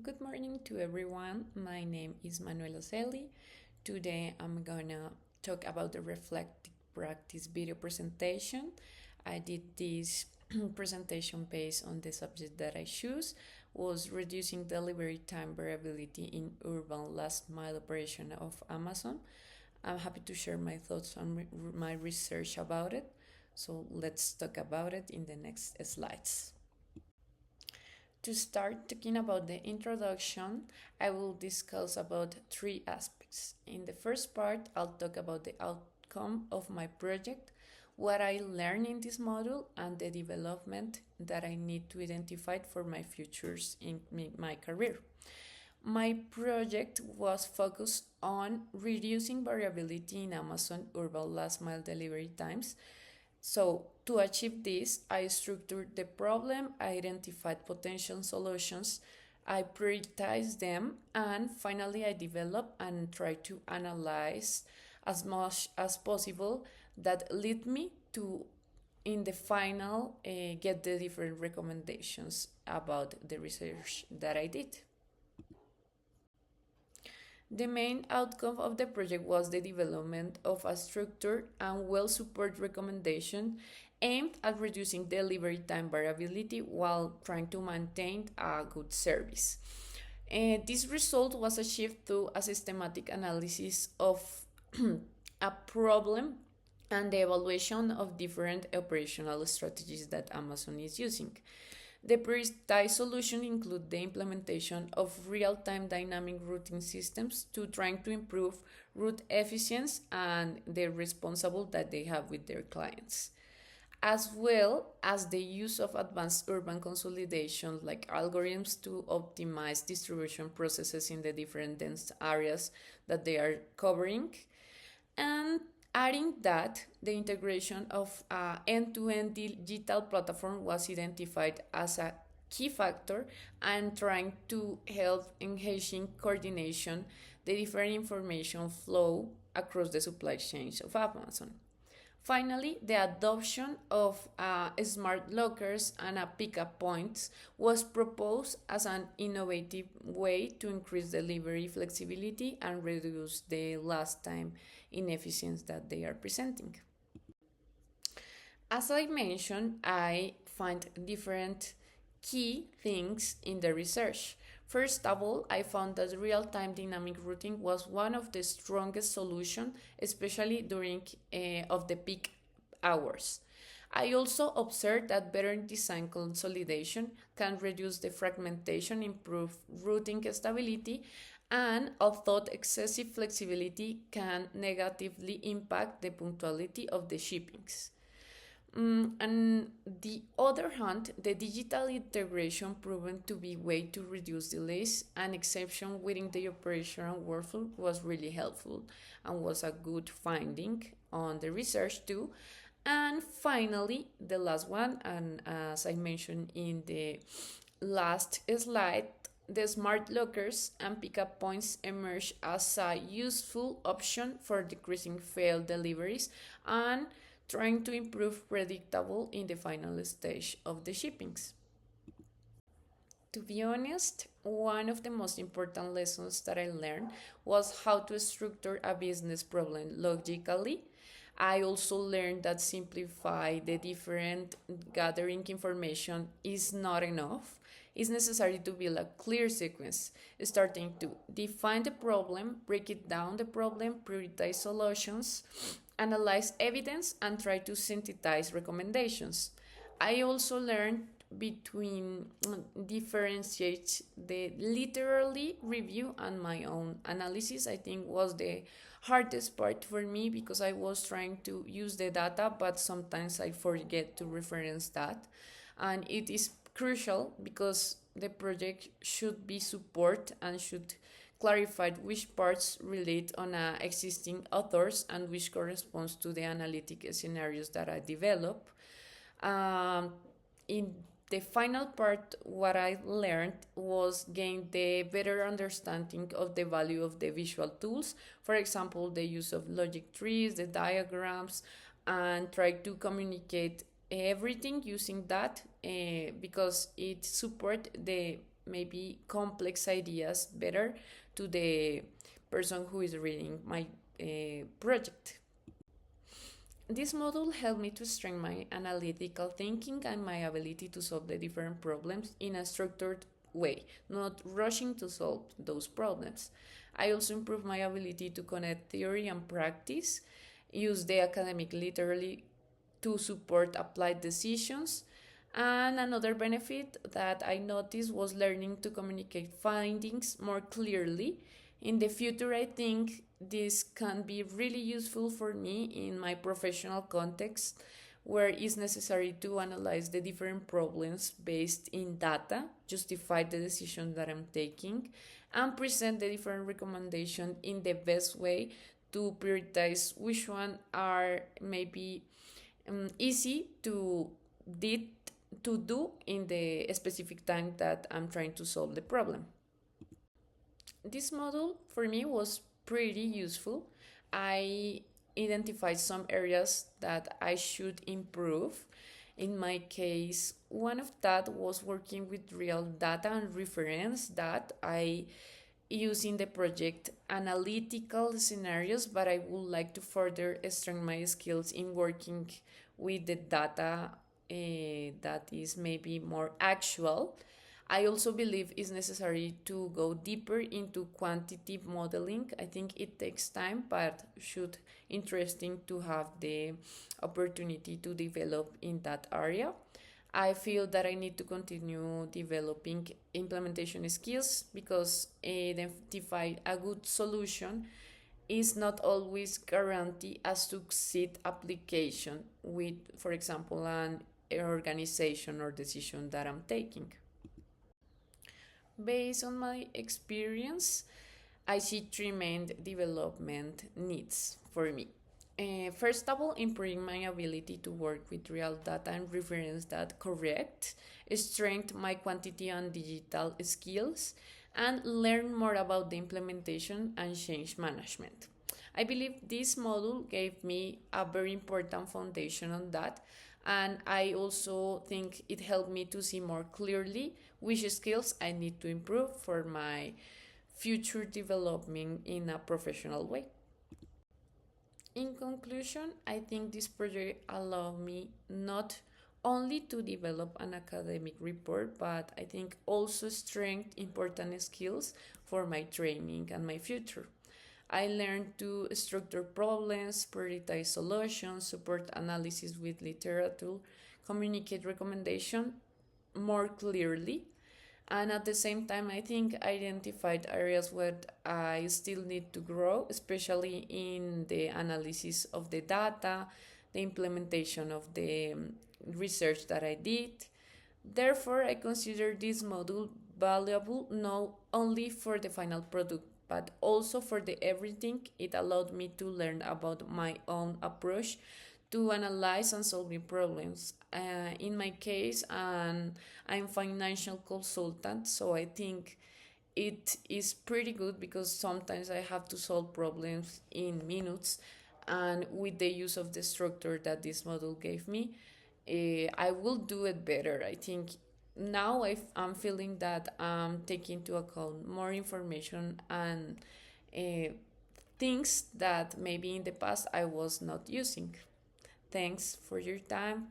Good morning to everyone. My name is Manuela Cely. Today I'm gonna talk about the reflective practice video presentation. I did this presentation based on the subject that I choose was reducing delivery time variability in urban last mile operation of Amazon. I'm happy to share my thoughts on my research about it. So let's talk about it in the next slides. To start talking about the introduction, I will discuss about three aspects. In the first part, I'll talk about the outcome of my project, what I learned in this module, and the development that I need to identify for my futures in my career. My project was focused on reducing variability in Amazon urban last mile delivery times. So, to achieve this, I structured the problem, I identified potential solutions, I prioritized them, and finally, I developed and tried to analyze as much as possible that lead me to, in the final, get the different recommendations about the research that I did. The main outcome of the project was the development of a structured and well supported recommendation aimed at reducing delivery time variability while trying to maintain a good service. This result was achieved through a systematic analysis of a problem and the evaluation of different operational strategies that Amazon is using. The prioritized solution include the implementation of real-time dynamic routing systems to trying to improve route efficiency and the responsible that they have with their clients, as well as the use of advanced urban consolidation like algorithms to optimize distribution processes in the different dense areas that they are covering. And adding that, the integration of end-to-end digital platform was identified as a key factor and trying to help engaging coordination the different information flow across the supply chains of Amazon. Finally, the adoption of smart lockers and pickup points was proposed as an innovative way to increase delivery flexibility and reduce the last time inefficiency that they are presenting. As I mentioned, I find different key things in the research. First of all, I found that real-time dynamic routing was one of the strongest solutions, especially during of the peak hours. I also observed that better design consolidation can reduce the fragmentation, improve routing stability, and although excessive flexibility can negatively impact the punctuality of the shippings. On the other hand, the digital integration proven to be way to reduce delays and exception within the operational workflow was really helpful and was a good finding on the research too. And finally, the last one, and as I mentioned in the last slide, the smart lockers and pickup points emerge as a useful option for decreasing failed deliveries and trying to improve predictable in the final stage of the shippings. To be honest, one of the most important lessons that I learned was how to structure a business problem logically. I also learned that simplify the different gathering information is not enough. It's necessary to build a clear sequence, starting to define the problem, break it down the problem, prioritize solutions, analyze evidence, and try to synthesize recommendations. I also learned between differentiate the literally review and my own analysis. I think was the hardest part for me because I was trying to use the data, but sometimes I forget to reference that, and it is crucial because the project should be support and should clarify which parts relate on existing authors and which corresponds to the analytic scenarios that I develop. In the final part, what I learned was gain the better understanding of the value of the visual tools. For example, the use of logic trees, the diagrams, and try to communicate everything using that because it support the maybe complex ideas better to the person who is reading my project. This model helped me to strengthen my analytical thinking and my ability to solve the different problems in a structured way, not rushing to solve those problems. I also improved my ability to connect theory and practice, use the academic literally to support applied decisions. And another benefit that I noticed was learning to communicate findings more clearly. In the future, I think this can be really useful for me in my professional context, where it's necessary to analyze the different problems based in data, justify the decision that I'm taking, and present the different recommendations in the best way to prioritize which one are maybe easy did, to do in the specific time that I'm trying to solve the problem. This model for me was pretty useful. I identified some areas that I should improve. In my case, one of that was working with real data and reference that I use in the project analytical scenarios, but I would like to further strengthen my skills in working with the data that is maybe more actual. I also believe it's necessary to go deeper into quantitative modeling. I think it takes time, but should interesting to have the opportunity to develop in that area. I feel that I need to continue developing implementation skills because identify a good solution is not always guarantee a succeed application with, for example, an organization or decision that I'm taking. Based on my experience, I see three main development needs for me. First of all, improving my ability to work with real data and reference that correct, strengthen my quantity and digital skills, and learn more about the implementation and change management. I believe this module gave me a very important foundation on that, and I also think it helped me to see more clearly which skills I need to improve for my future development in a professional way. In conclusion, I think this project allowed me not only to develop an academic report, but I think also strengthen important skills for my training and my future. I learned to structure problems, prioritize solutions, support analysis with literature, communicate recommendation more clearly, and at the same time I think I identified areas where I still need to grow, especially in the analysis of the data, the implementation of the research that I did. Therefore, I consider this module valuable not only for the final product but also for the everything it allowed me to learn about my own approach to analyze and solving problems. In my case, I'm financial consultant, so I think it is pretty good because sometimes I have to solve problems in minutes, and with the use of the structure that this model gave me, I will do it better. I think now I'm feeling that I'm taking into account more information and things that maybe in the past I was not using. Thanks for your time.